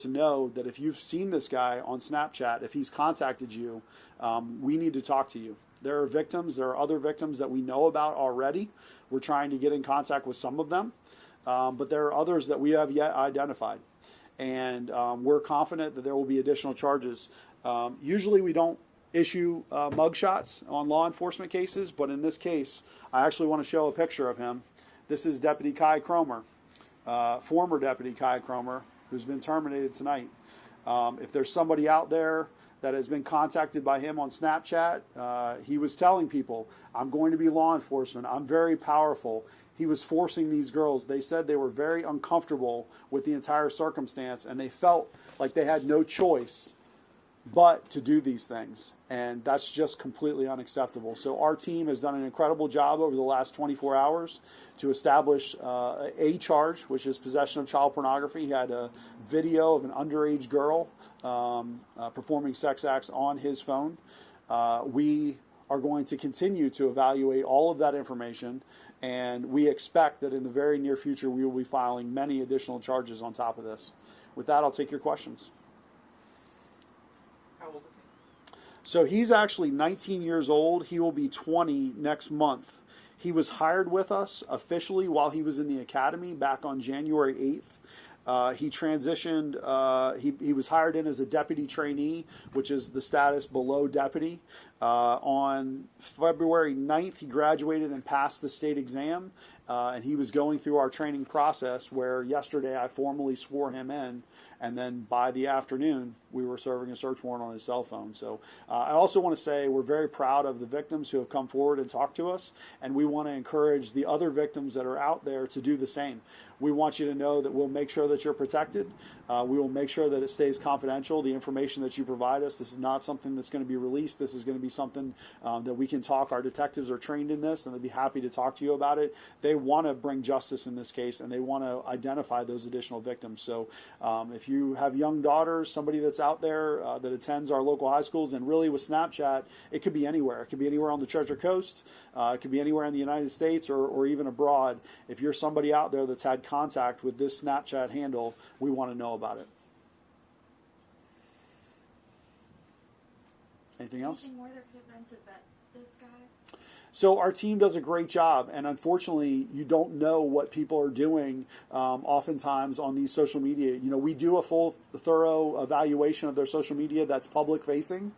to know that if you've seen this guy on Snapchat, if he's contacted you, we need to talk to you. There are victims, there are other victims that we know about already. We're trying to get in contact with some of them, but there are others that we have yet identified. And we're confident that there will be additional charges. Usually we don't issue mugshots on law enforcement cases, but in this case, I actually want to show a picture of him. This is Deputy Kai Cromer, former Deputy Kai Cromer, who's been terminated tonight. If there's somebody out there that has been contacted by him on Snapchat, he was telling people, I'm going to be law enforcement, I'm very powerful. He was forcing these girls. They said they were very uncomfortable with the entire circumstance, and they felt like they had no choice but to do these things. And that's just completely unacceptable. So our team has done an incredible job over the last 24 hours to establish a charge, which is possession of child pornography. He had a video of an underage girl performing sex acts on his phone. We are going to continue to evaluate all of that information, and we expect that in the very near future we will be filing many additional charges on top of this. With that, I'll take your questions. How old is he? So he's actually 19 years old. He will be 20 next month. He was hired with us officially while he was in the academy back on January 8th. He transitioned, he was hired in as a deputy trainee, which is the status below deputy. On February 9th, he graduated and passed the state exam, and he was going through our training process where yesterday I formally swore him in, and then by the afternoon, we were serving a search warrant on his cell phone. So I also want to say we're very proud of the victims who have come forward and talked to us, and we want to encourage the other victims that are out there to do the same. We want you to know that we'll make sure that you're protected. We will make sure that it stays confidential, the information that you provide us. This is not something that's going to be released. This is going to be something that we can talk. Our detectives are trained in this, and they'll be happy to talk to you about it. They want to bring justice in this case, and they want to identify those additional victims. So if you have young daughters, somebody that's out there that attends our local high schools, and really with Snapchat, it could be anywhere. It could be anywhere on the Treasure Coast. It could be anywhere in the United States or even abroad. If you're somebody out there that's had contact with this Snapchat handle, we want to know about it. Anything else? Anything more that prevents this guy? So our team does a great job, and unfortunately, you don't know what people are doing oftentimes on these social media. You know, we do a full, thorough evaluation of their social media that's public-facing.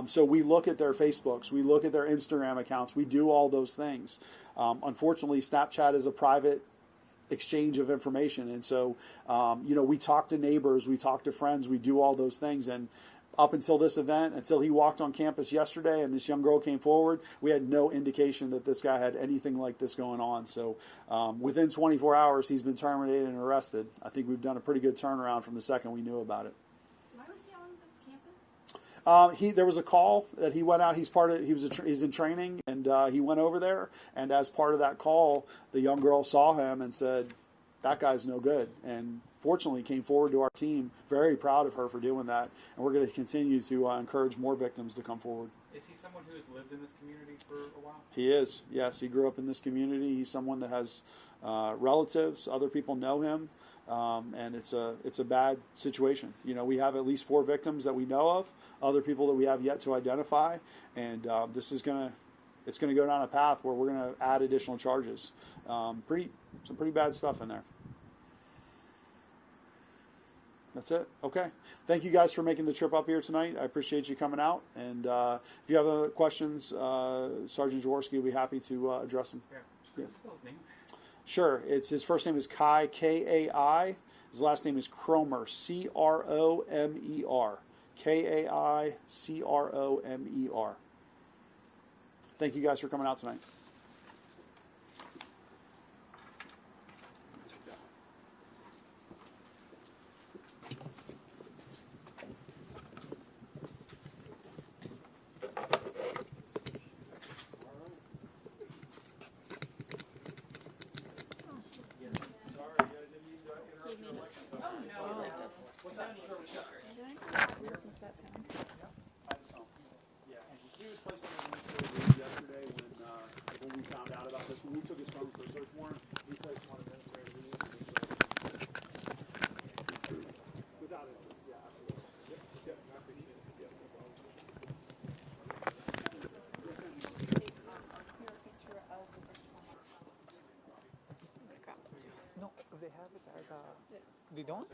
So we look at their Facebooks, we look at their Instagram accounts, we do all those things. Unfortunately, Snapchat is a private exchange of information, and so you know, we talk to neighbors, we talk to friends, we do all those things, and up until this event, until he walked on campus yesterday and this young girl came forward, we had no indication that this guy had anything like this going on. So within 24 hours, he's been terminated and arrested. I think we've done a pretty good turnaround from the second we knew about it. Why was he on this campus? There was a call that he went out. He's in training, and he went over there. And as part of that call, the young girl saw him and said, "That guy's no good." And fortunately, came forward to our team. Very proud of her for doing that, and we're going to continue to encourage more victims to come forward. Is he someone who has lived in this community for a while? He is. Yes, he grew up in this community. He's someone that has relatives. Other people know him. And it's a bad situation. You know, we have at least 4 victims that we know of, other people that we have yet to identify, and this is it's gonna go down a path where we're gonna add additional charges. Some pretty bad stuff in there. That's it. Okay. Thank you guys for making the trip up here tonight. I appreciate you coming out. And if you have other questions, Sergeant Jaworski will be happy to address them. Yeah. Can you spell his name? Sure. His first name is Kai, K-A-I. His last name is Cromer, C-R-O-M-E-R. K-A-I-C-R-O-M-E-R. Thank you guys for coming out tonight. When we found out about this, when we took his phone for a search warrant, we placed him on administrative leave without it. They don't?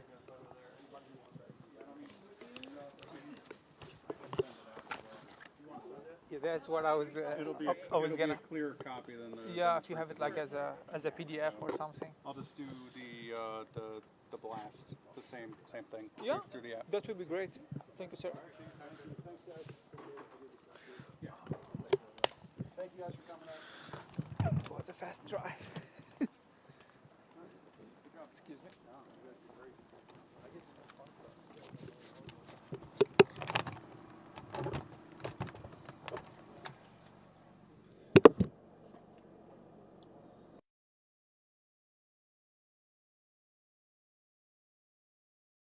Yeah, that's what I was. It'll be I was it'll gonna. be a clearer copy than the. Yeah, than if you have it printed like version. as a PDF or something. I'll just do the blast, the same thing. Yeah, Through the app. that would be great. Thank you, sir. Thank you guys for coming out. It was a fast drive. Excuse me.